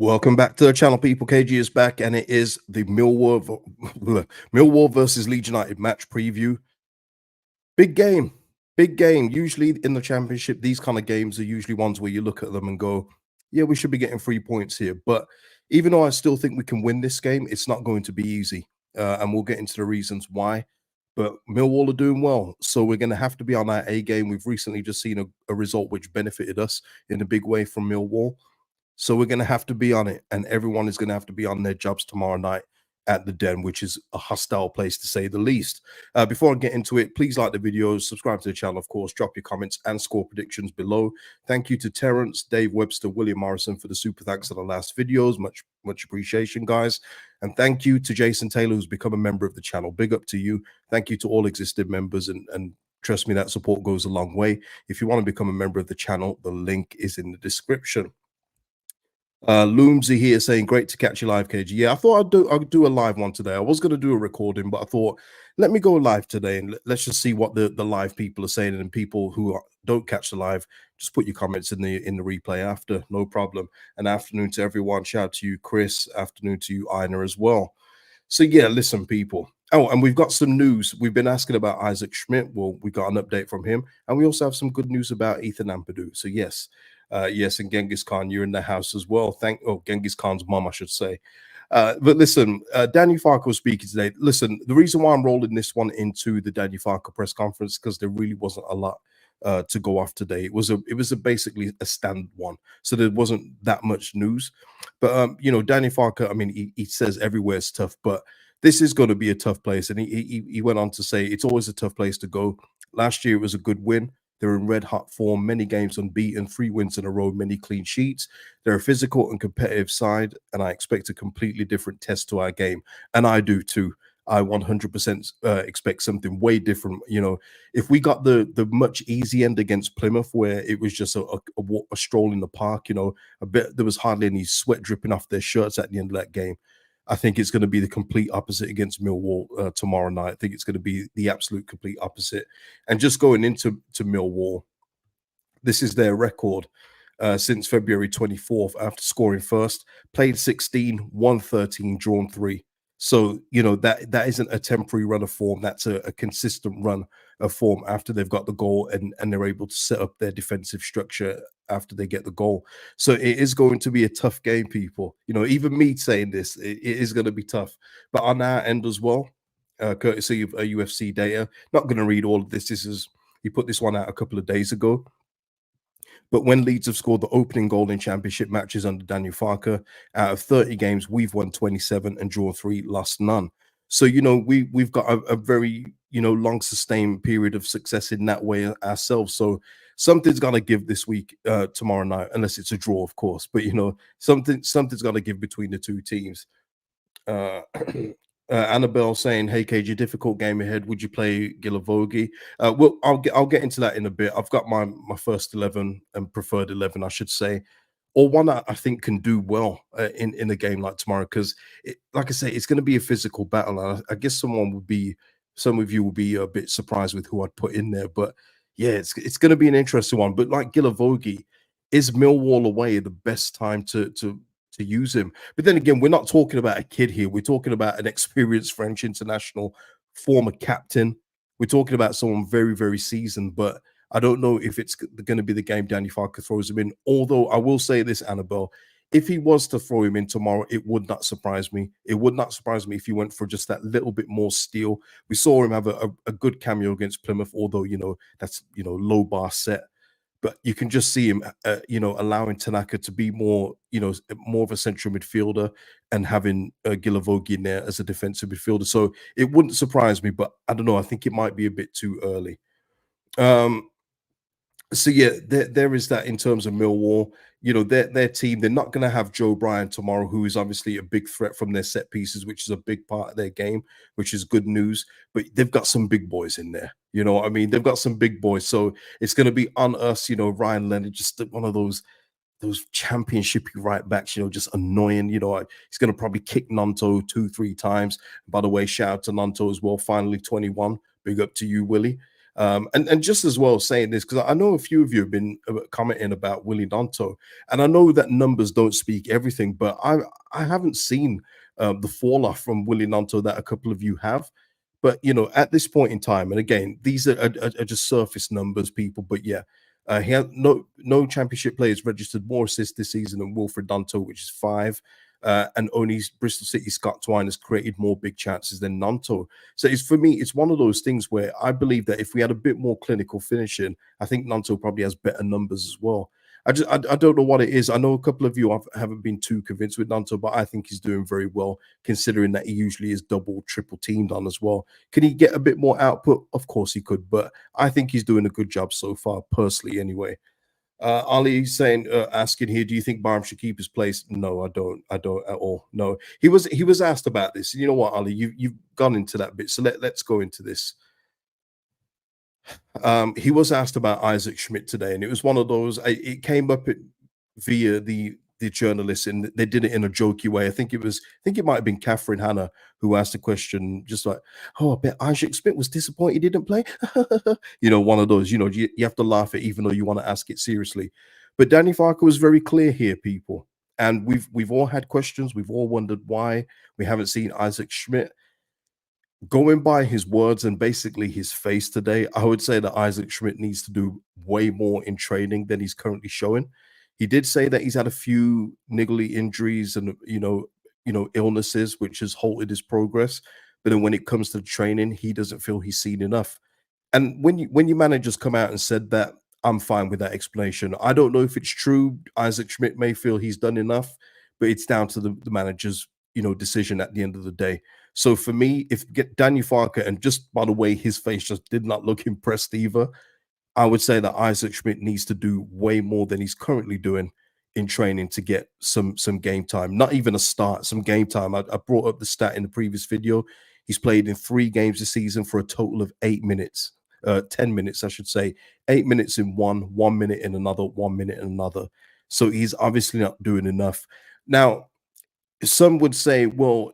Welcome back to the channel, people. KG is back, and it is the Millwall versus Leeds United match preview. Big game, big game. Usually in the championship, these kind of games are usually ones where you look at them and go, yeah, we should be getting 3 points here. But even though I still think we can win this game, it's not going to be easy. And we'll get into the reasons why. But Millwall are doing well, so we're going to have to be on our A game. We've recently just seen a result which benefited us in a big way from Millwall. So we're going to have to be on it, and everyone is going to have to be on their jobs tomorrow night at the Den, which is a hostile place to say the least. Before I get into it, please like the videos, subscribe to the channel, of course, drop your comments and score predictions below. Thank you to Terrence, Dave Webster, William Morrison for the super thanks on the last videos. Much appreciation, guys. And thank you to Jason Taylor, who's become a member of the channel. Big up to you. Thank you to all existing members, and trust me, that support goes a long way. If you want to become a member of the channel, the link is in the description. Loomsy here saying, great to catch you live, KG. Yeah, I thought I'd do a live one today. I was going to do a recording, but I thought, let me go live today and let's just see what the live people are saying. And people who don't catch the live, just put your comments in the replay after, no problem. And afternoon to everyone. Shout out to you, Chris. Afternoon to you, Ina, as well. So yeah, listen, people. Oh, and we've got some news. We've been asking about Issac Schmidt. Well, we got an update from him, and we also have some good news about Ethan Ampadu. So yes. Yes, and Genghis Khan, you're in the house as well. Genghis Khan's mom, I should say. But listen, Danny Farker was speaking today. Listen, the reason why I'm rolling this one into the Danny Farker press conference, because there really wasn't a lot to go off today. It was basically a stand one, so there wasn't that much news. But you know, Danny Farker, I mean, he says everywhere's tough, but this is going to be a tough place, and he went on to say it's always a tough place to go. Last year it was a good win. They're in red hot form, many games unbeaten, 3 wins in a row, many clean sheets. They're a physical and competitive side, and I expect a completely different test to our game. And I do too. I 100% expect something way different. You know, if we got the much easy end against Plymouth, where it was just a stroll in the park, you know, there was hardly any sweat dripping off their shirts at the end of that game. I think it's going to be the complete opposite against Millwall tomorrow night. I think it's going to be the absolute complete opposite. And just going into Millwall, this is their record since February 24th after scoring first. Played 16, won 13, drawn 3. So, you know, that isn't a temporary run of form. That's a consistent run of form after they've got the goal and they're able to set up their defensive structure after they get the goal. So it is going to be a tough game, people. You know, even me saying this, it is going to be tough. But on our end as well, courtesy of UFC data, not going to read all of this. He put this one out a couple of days ago. But when Leeds have scored the opening goal in championship matches under Daniel Farker, out of 30 games, we've won 27 and drawn 3, lost none. So, you know, we've got a very, you know, long sustained period of success in that way ourselves. So something's got to give this week, tomorrow night, unless it's a draw, of course. But, you know, something's got to give between the two teams. Annabelle saying, "Hey KG, difficult game ahead. Would you play Gilavogi?" Well, I'll get into that in a bit. I've got my first 11 and preferred 11, I should say, or one that I think can do well in a game like tomorrow. Because, like I say, it's going to be a physical battle. And I guess some of you will be a bit surprised with who I'd put in there. But yeah, it's going to be an interesting one. But like Gilavogi, is Millwall away the best time to use him? But then again, we're not talking about a kid here. We're talking about an experienced French international, former captain. We're talking about someone very, very seasoned. But I don't know if it's going to be the game Danny Farker throws him in. Although I will say this, Annabelle, if he was to throw him in tomorrow, it would not surprise me. It would not surprise me if he went for just that little bit more steel. We saw him have a good cameo against Plymouth, although, you know, that's, you know, low bar set. But you can just see him, you know, allowing Tanaka to be more, you know, more of a central midfielder and having Gilavogi in there as a defensive midfielder. So it wouldn't surprise me, but I don't know. I think it might be a bit too early. So yeah, there is that in terms of Millwall. You know, their team, they're not going to have Joe Bryan tomorrow, who is obviously a big threat from their set pieces, which is a big part of their game, which is good news. But they've got some big boys in there. You know what I mean? They've got some big boys. So it's going to be on us, you know, Ryan Leonard, just one of those championshipy right backs, you know, just annoying. You know, he's going to probably kick Gnonto 2-3 times. By the way, shout out to Gnonto as well. Finally 21. Big up to you, Willie. And just as well saying this, because I know a few of you have been commenting about Willy Gnonto, and I know that numbers don't speak everything, but I haven't seen the fall off from Willy Gnonto that a couple of you have. But at this point in time, and again, these are just surface numbers, people. But yeah, he had no championship players registered more assists this season than Wilfred Gnonto, which is 5. And only Bristol City Scott Twine has created more big chances than Gnonto. So it's, for me, it's one of those things where I believe that if we had a bit more clinical finishing, I think Gnonto probably has better numbers as well. I don't know what it is. I know a couple of you haven't been too convinced with Gnonto, but I think he's doing very well considering that he usually is double, triple teamed on as well. Can he get a bit more output? Of course he could, but I think he's doing a good job so far, personally, anyway. Ali saying, asking here, do you think Barham should keep his place? No, I don't. I don't at all. No, he was asked about this. You know what, Ali, you've gone into that bit, so let's go into this. He was asked about Isaac Schmidt today, and it was one of those. It came up via the journalists, and they did it in a jokey way. I think it might have been Catherine Hannah who asked the question, just like, "Oh, I bet Isaac Schmidt was disappointed he didn't play." One of those. You have to laugh at, even though you want to ask it seriously. But Danny Farker was very clear here, people, and we've all had questions. We've all wondered why we haven't seen Isaac Schmidt. Going by his words and basically his face today, I would say that Isaac Schmidt needs to do way more in training than he's currently showing. He did say that he's had a few niggly injuries and illnesses, which has halted his progress. But then when it comes to training, he doesn't feel he's seen enough. And when your managers come out and said that, I'm fine with that explanation. I don't know if it's true. Isaac Schmidt may feel he's done enough, but it's down to the manager's decision at the end of the day. So for me, if get Daniel Farker, and just by the way, his face just did not look impressed either. I would say that Isaac Schmidt needs to do way more than he's currently doing in training to get some game time. Not even a start, some game time. I brought up the stat in the previous video. He's played in 3 games this season for a total of 8 minutes. 10 minutes, I should say. 8 minutes in one, 1 minute in another, 1 minute in another. So he's obviously not doing enough. Now, some would say, well,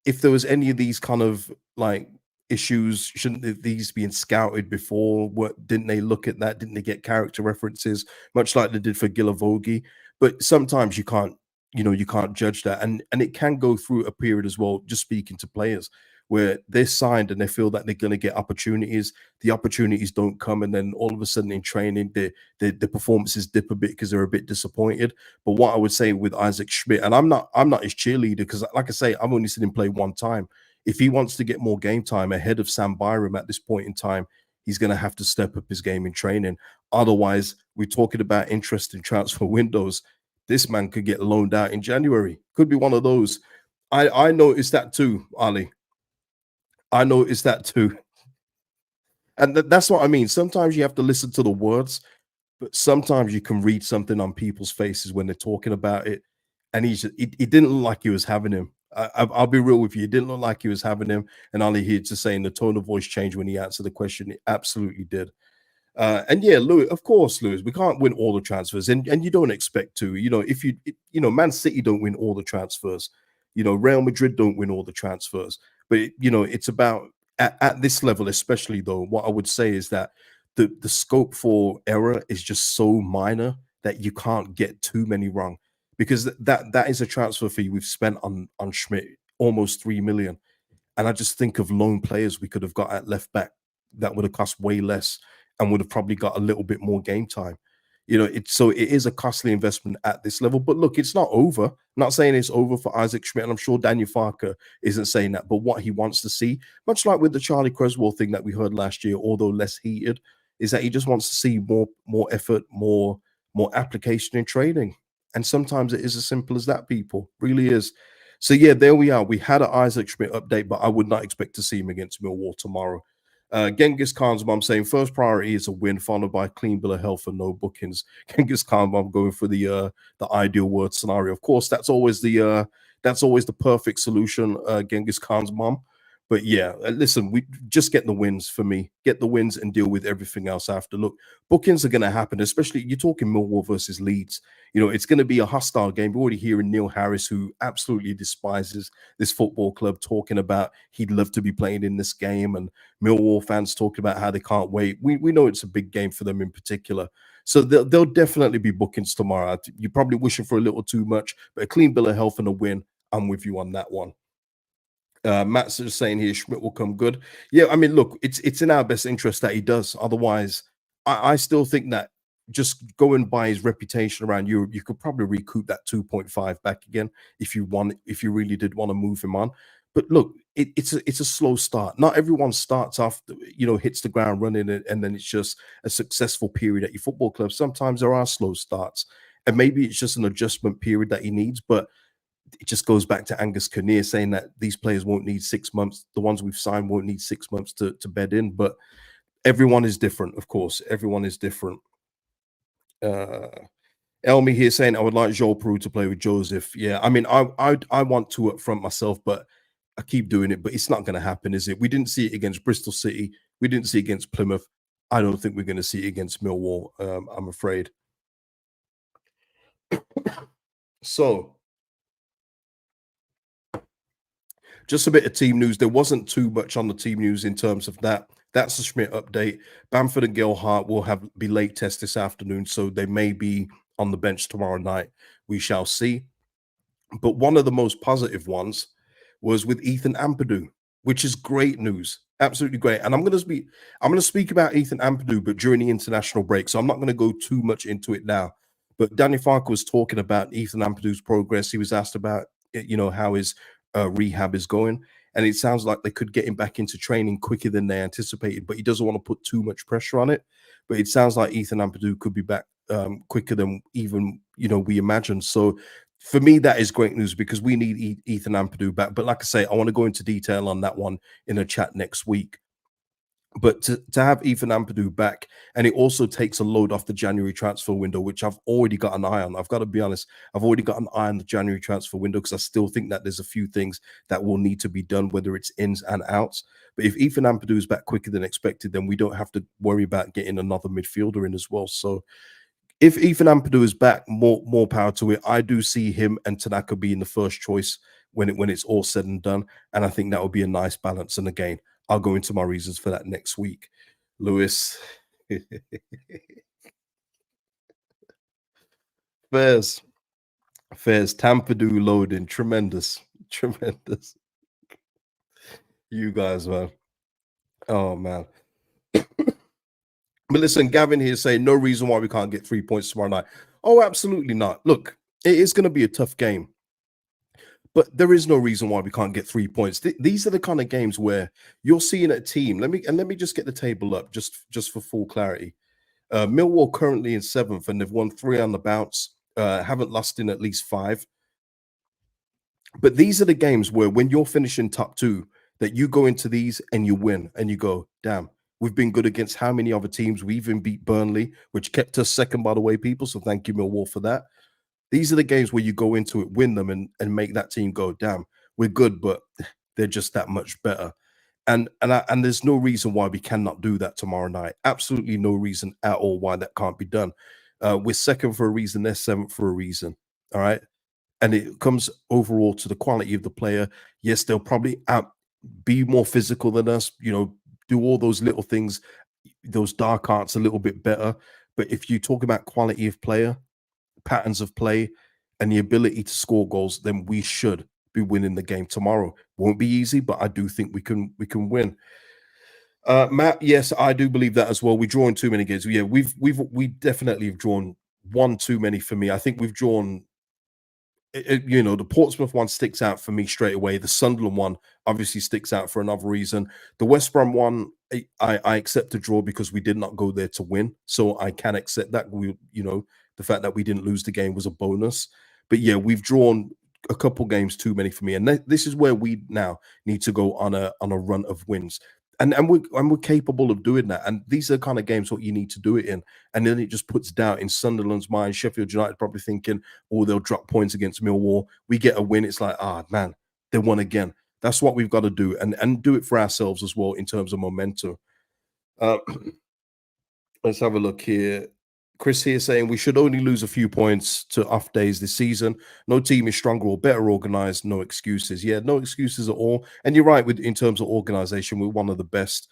if there was any of these kind of like issues, shouldn't these been scouted before? What, didn't they look at that? Didn't they get character references, much like they did for Gilavogi? But sometimes you can't, you can't judge that, and it can go through a period as well. Just speaking to players where they're signed and they feel that they're going to get opportunities, the opportunities don't come, and then all of a sudden in training, the performances dip a bit because they're a bit disappointed. But what I would say with Isaac Schmidt, and I'm not his cheerleader, because like I say, I've only seen him play one time. If he wants to get more game time ahead of Sam Byram at this point in time, he's going to have to step up his game in training. Otherwise, we're talking about interest in transfer windows. This man could get loaned out in January. Could be one of those. I noticed that too, Ali. I noticed that too. And that's what I mean. Sometimes you have to listen to the words, but sometimes you can read something on people's faces when they're talking about it. And he didn't look like he was having him. I'll be real with you. It didn't look like he was having him. And all he had to say, in the tone of voice changed when he answered the question. It absolutely did. And yeah, Lewis, of course, Lewis, we can't win all the transfers, and you don't expect to. If Man City don't win all the transfers, Real Madrid don't win all the transfers. But it's about at this level, especially though. What I would say is that the scope for error is just so minor that you can't get too many wrong, because that is a transfer fee we've spent on Schmidt, almost 3 million. And I just think of loan players we could have got at left back that would have cost way less and would have probably got a little bit more game time. So it is a costly investment at this level. But look, it's not over. I'm not saying it's over for Isaac Schmidt, and I'm sure Daniel Farker isn't saying that. But what he wants to see, much like with the Charlie Creswell thing that we heard last year, although less heated, is that he just wants to see more effort, more application in training. And sometimes it is as simple as that, people. Really is. So yeah, there we are. We had an Isaac Schmidt update, but I would not expect to see him against Millwall tomorrow. Genghis Khan's mom saying first priority is a win, followed by a clean bill of health and no bookings. Genghis Khan's mom going for the ideal word scenario. Of course, that's always the perfect solution. Genghis Khan's mom. But yeah, listen, we just get the wins for me. Get the wins and deal with everything else after. Look, bookings are going to happen, especially you're talking Millwall versus Leeds. You know, it's going to be a hostile game. We're already hearing Neil Harris, who absolutely despises this football club, talking about he'd love to be playing in this game, and Millwall fans talking about how they can't wait. We know it's a big game for them in particular. So they'll definitely be bookings tomorrow. You're probably wishing for a little too much, but a clean bill of health and a win. I'm with you on that one. Matt's just saying here Schmidt will come good. Yeah, I mean, look, it's in our best interest that he does. Otherwise, I still think that just going by his reputation around Europe, you could probably recoup that 2.5 back again if you want, if you really did want to move him on. But look, it's a slow start. Not everyone starts off, hits the ground running, and then it's just a successful period at your football club. Sometimes there are slow starts, and maybe it's just an adjustment period that he needs. But it just goes back to Angus Kinnear saying that these players won't need 6 months. The ones we've signed won't need 6 months to bed in. But everyone is different, of course. Everyone is different. Elmi here saying I would like Joel Peru to play with Joseph. Yeah, I mean, I want to up front myself, but I keep doing it. But it's not going to happen, is it? We didn't see it against Bristol City. We didn't see it against Plymouth. I don't think we're going to see it against Millwall. I'm afraid. So, just a bit of team news. There wasn't too much on the team news in terms of that. That's the Schmidt update. Bamford and Gelhardt will be late test this afternoon, so they may be on the bench tomorrow night. We shall see. But one of the most positive ones was with Ethan Ampadu, which is great news. Absolutely great. And I'm going to speak about Ethan Ampadu, but during the international break. So I'm not going to go too much into it now. But Daniel Farke was talking about Ethan Ampadu's progress. He was asked about, how his rehab is going. And it sounds like they could get him back into training quicker than they anticipated, but he doesn't want to put too much pressure on it. But it sounds like Ethan Ampadu could be back quicker than even, we imagined. So for me, that is great news because we need Ethan Ampadu back. But like I say, I want to go into detail on that one in a chat next week. But to have Ethan Ampadu back, and it also takes a load off the January transfer window, which I've already got an eye on. I've got to be honest, I've already got an eye on the January transfer window because I still think that there's a few things that will need to be done, whether it's ins and outs. But if Ethan Ampadu is back quicker than expected, then we don't have to worry about getting another midfielder in as well. So if Ethan Ampadu is back, more power to it. I do see him and Tanaka being the first choice when it's all said and done, and I think that would be a nice balance. And again, I'll go into my reasons for that next week. Lewis. Fairs. Tampadu loading. Tremendous. You guys, man. Oh, man. But listen, Gavin here saying no reason why we can't get 3 points tomorrow night. Oh, absolutely not. Look, it is going to be a tough game. But there is no reason why we can't get 3 points. These are the kind of games where you're seeing a team. Let me just get the table up just for full clarity. Millwall currently in 7th, and they've won 3 on the bounce. Haven't lost in at least 5. But these are the games where when you're finishing top 2, that you go into these and you win, and you go, damn, we've been good against how many other teams? We even beat Burnley, which kept us second, by the way, people. So thank you, Millwall, for that. These are the games where you go into it, win them, and make that team go, damn, we're good, but they're just that much better. And there's no reason why we cannot do that tomorrow night. Absolutely no reason at all why that can't be done. We're second for a reason, they're 7th for a reason. All right. And it comes overall to the quality of the player. Yes, they'll probably be more physical than us, do all those little things, those dark arts a little bit better. But if you talk about quality of player, patterns of play, and the ability to score goals, then we should be winning the game tomorrow. Won't be easy, but I do think we can win. Matt, yes, I do believe that as well. We're drawing too many games. Yeah, we definitely have drawn one too many for me. I think we've drawn. The Portsmouth one sticks out for me straight away. The Sunderland one obviously sticks out for another reason. The West Brom one, I accept a draw because we did not go there to win, so I can accept that. The fact that we didn't lose the game was a bonus. But yeah, we've drawn a couple games too many for me, and this is where we now need to go on a run of wins. And we're capable of doing that. And these are the kind of games what you need to do it in. And then it just puts doubt in Sunderland's mind. Sheffield United probably thinking, oh, they'll drop points against Millwall. We get a win. It's like, man, they won again. That's what we've got to do, and do it for ourselves as well in terms of momentum. Uh, let's have a look here. Chris here saying we should only lose a few points to off days this season. No team is stronger or better organized. No excuses. Yeah, no excuses at all. And you're right with in terms of organization, we're one of the best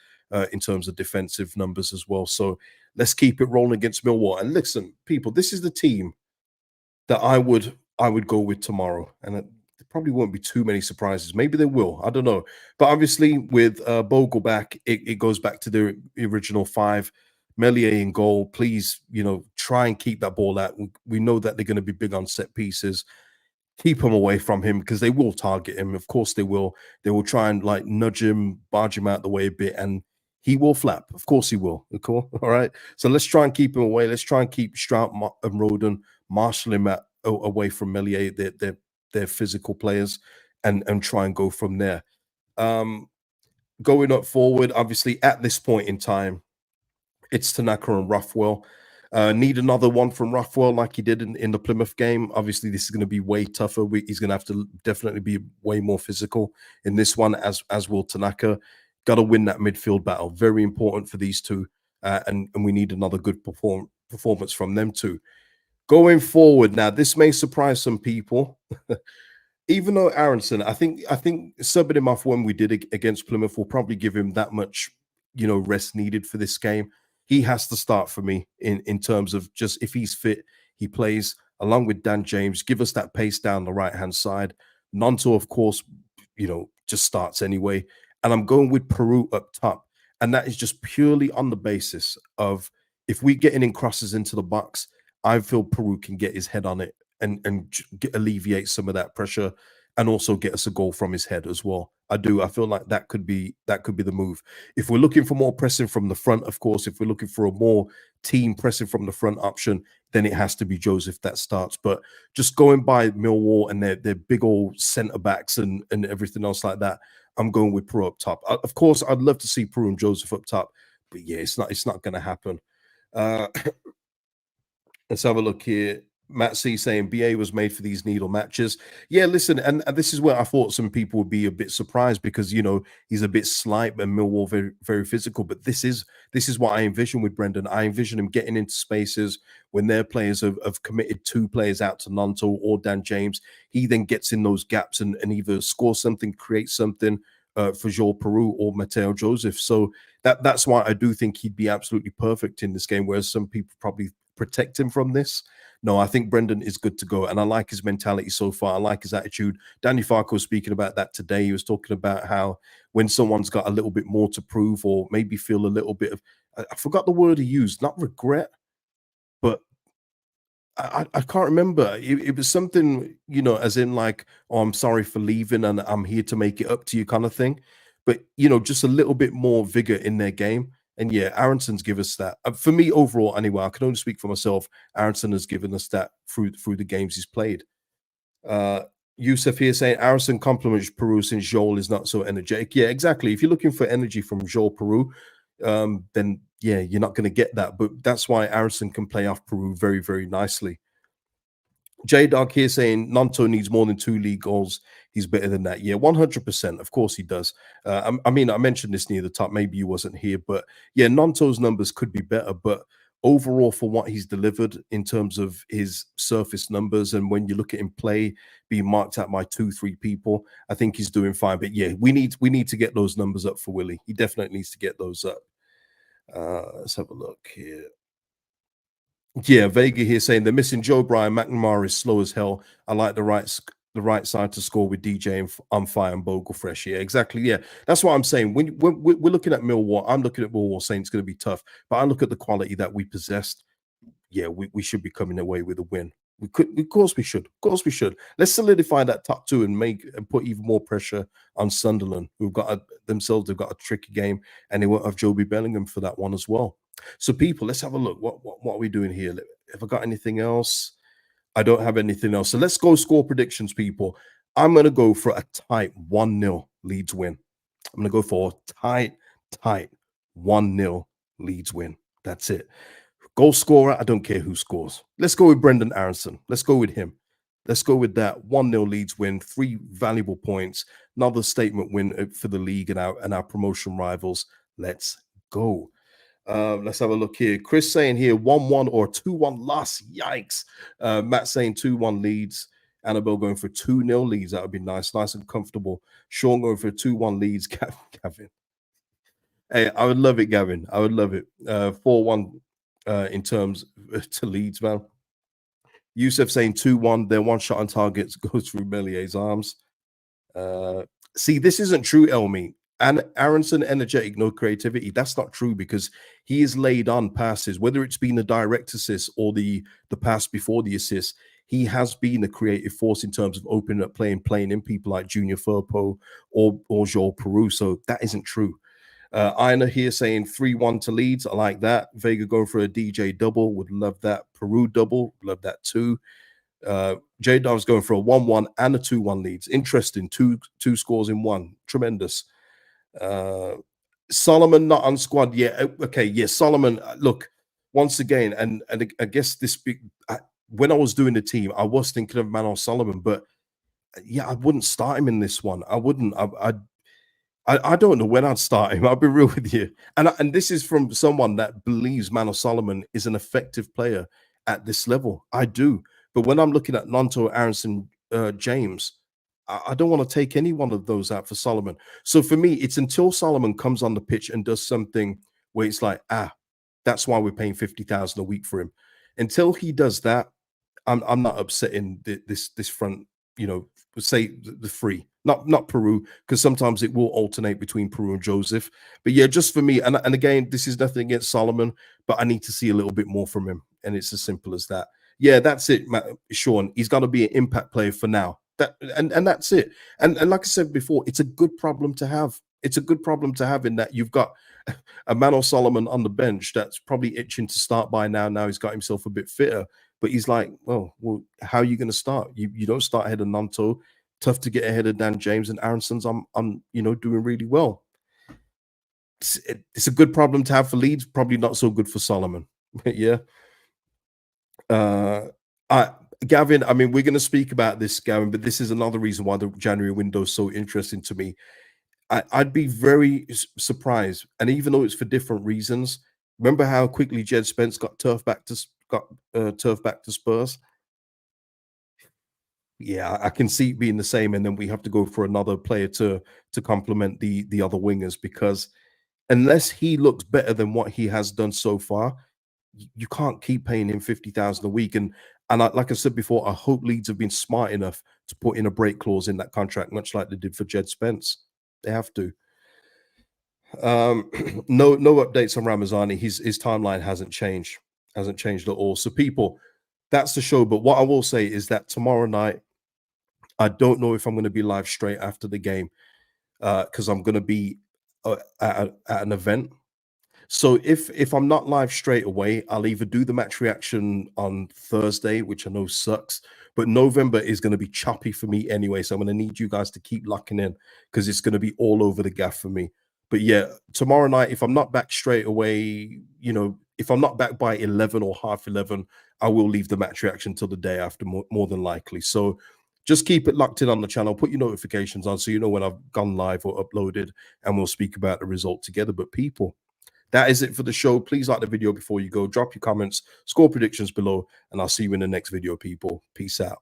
in terms of defensive numbers as well. So let's keep it rolling against Millwall. And listen, people, this is the team that I would go with tomorrow, and there probably won't be too many surprises. Maybe there will. I don't know. But obviously, with Bogle back, it goes back to the original five. Melier in goal. Please, try and keep that ball out. We know that they're going to be big on set pieces. Keep him away from him because they will target him. Of course, they will. They will try and like nudge him, barge him out the way a bit, and he will flap. Of course, he will. Cool. All right. So let's try and keep him away. Let's try and keep Strout and Roden, marshal him away from Melier. They're physical players, and try and go from there. Going up forward, obviously, at this point in time, it's Tanaka and Ruffwell. Need another one from Ruffwell like he did in the Plymouth game. Obviously, this is going to be way tougher. He's going to have to definitely be way more physical in this one, as will Tanaka. Got to win that midfield battle. Very important for these two, and we need another good performance from them too. Going forward, now this may surprise some people. Even though Aronson, I think subbing him off when we did against Plymouth will probably give him that much, rest needed for this game. He has to start for me in terms of just if he's fit, he plays along with Dan James. Give us that pace down the right hand side. Gnonto, of course, just starts anyway. And I'm going with Peru up top, and that is just purely on the basis of if we getting in crosses into the box, I feel Peru can get his head on it and alleviate some of that pressure, and also get us a goal from his head as well. I do. I feel like that could be the move. If we're looking for more pressing from the front, of course, if we're looking for a more team pressing from the front option, then it has to be Joseph that starts. But just going by Millwall and their big old centre backs and everything else like that, I'm going with Peru up top. Of course, I'd love to see Peru and Joseph up top, but yeah, it's not going to happen. Let's have a look here. Matt C saying BA was made for these needle matches. Yeah, listen, and this is where I thought some people would be a bit surprised because he's a bit slight and Millwall very, very physical. But this is what I envision with Brendan. I envision him getting into spaces when their players have committed two players out to Gnonto or Dan James. He then gets in those gaps and either scores something, creates something for Joel Peru or Mateo Joseph. So that's why I do think he'd be absolutely perfect in this game, whereas some people probably protect him from this. No, I think Brendan is good to go, and I like his mentality so far. I like his attitude. Danny Farco was speaking about that today. He was talking about how when someone's got a little bit more to prove, or maybe feel a little bit of, I forgot the word he used, not regret, but I can't remember. It was something, as in like, oh, I'm sorry for leaving and I'm here to make it up to you kind of thing. But, just a little bit more vigor in their game. And yeah, Aronson's give us that. For me, overall, anyway, I can only speak for myself. Aronson has given us that through the games he's played. Yusuf here saying Aronson compliments Peru since Joel is not so energetic. Yeah, exactly. If you're looking for energy from Joel Peru, then yeah, you're not going to get that. But that's why Aronson can play off Peru very, very nicely. J-Dog here saying Gnonto needs more than 2 league goals. He's better than that. Yeah, 100%. Of course he does. I mean, I mentioned this near the top. Maybe you wasn't here. But yeah, Gnonto's numbers could be better. But overall, for what he's delivered in terms of his surface numbers, and when you look at him play, being marked out by 2-3 people, I think he's doing fine. But yeah, we need to get those numbers up for Willy. He definitely needs to get those up. Let's have a look here. Yeah, Vega here saying they're missing Joe Bryan. McNamara is slow as hell. I like the right side to score with DJ and on fire and Bogle fresh. Yeah, exactly. Yeah, that's what I'm saying. When we're looking at Millwall, I'm looking at Millwall saying it's going to be tough, but I look at the quality that we possessed. Yeah, we should be coming away with a win. We could, of course, we should. Of course, we should. Let's solidify that top two and put even more pressure on Sunderland, who've got themselves. They've got a tricky game, and they won't have Joby Bellingham for that one as well. So, people, let's have a look. What are we doing here? Have I got anything else? I don't have anything else. So let's go score predictions, people. I'm going to go for a tight 1-0 Leeds win. I'm going to go for a tight 1-0 Leeds win. That's it. Goal scorer, I don't care who scores. Let's go with Brendan Aronson. Let's go with him. Let's go with that. 1-0 Leeds win, 3 valuable points, another statement win for the league and our promotion rivals. Let's go. Let's have a look here. Chris saying here 1-1 or 2-1 loss. Yikes. Matt saying 2-1 Leeds. Annabelle going for 2-0 Leeds. That would be nice and comfortable. Sean going for 2-1 Leeds. Gavin. Hey, I would love it, Gavin. I would love it. 4-1 in terms to Leeds, man. Yusuf saying 2-1. Their one shot on targets goes through Melier's arms. See, this isn't true, Elmi. And Aronson, energetic, no creativity. That's not true because he is laid on passes, whether it's been a direct assist or the pass before the assist. He has been a creative force in terms of opening up playing in people like Junior Firpo or Joel Peru. So that isn't true. Ina here saying 3-1 to Leeds. I like that. Vega going for a DJ double. Would love that. Peru double. Love that too. J Dov's going for a 1-1 and a 2-1 Leeds. Interesting. Two scores in one. Tremendous. Solomon not on squad yet. Okay, yes, Solomon. Look, once again, and I guess this when I was doing the team, I was thinking of Manuel Solomon, but yeah, I wouldn't start him in this one. I wouldn't. I don't know when I'd start him. I'll be real with you. And this is from someone that believes Manuel Solomon is an effective player at this level. I do. But when I'm looking at Gnonto, Aronson, James, I don't want to take any one of those out for Solomon. So for me, it's until Solomon comes on the pitch and does something where it's like, that's why we're paying 50,000 a week for him. Until he does that, I'm not upsetting this front, say the three, not Peru, because sometimes it will alternate between Peru and Joseph. But yeah, just for me, and again, this is nothing against Solomon, but I need to see a little bit more from him. And it's as simple as that. Yeah, that's it, Sean. He's got to be an impact player for now. And that's it. And like I said before, it's a good problem to have. It's a good problem to have in that you've got a Manuel Solomon on the bench that's probably itching to start by now. Now he's got himself a bit fitter, but he's like, well, how are you going to start? You don't start ahead of Gnonto. Tough to get ahead of Dan James and Aronson's. I'm doing really well. It's a good problem to have for Leeds. Probably not so good for Solomon. Yeah. Gavin, I mean, we're going to speak about this, Gavin, but this is another reason why the January window is so interesting to me. I'd be very surprised, and even though it's for different reasons, remember how quickly Jed Spence got turf back to Spurs? Yeah, I can see it being the same, and then we have to go for another player to complement the other wingers, because unless he looks better than what he has done so far, you can't keep paying him 50,000 a week. And like I said before, I hope Leeds have been smart enough to put in a break clause in that contract, much like they did for Jed Spence. They have to. No updates on Ramazani. His timeline hasn't changed at all. So people, that's the show. But what I will say is that tomorrow night, I don't know if I'm going to be live straight after the game, because I'm going to be at an event. So if I'm not live straight away, I'll either do the match reaction on Thursday, which I know sucks, but November is going to be choppy for me anyway. So I'm going to need you guys to keep locking in, because it's going to be all over the gaff for me. But yeah, tomorrow night, if I'm not back straight away, if I'm not back by 11 or half 11, I will leave the match reaction till the day after, more than likely. So just keep it locked in on the channel, put your notifications on so you know when I've gone live or uploaded, and we'll speak about the result together. But people, that is it for the show. Please like the video before you go. Drop your comments, score predictions below, and I'll see you in the next video, people. Peace out.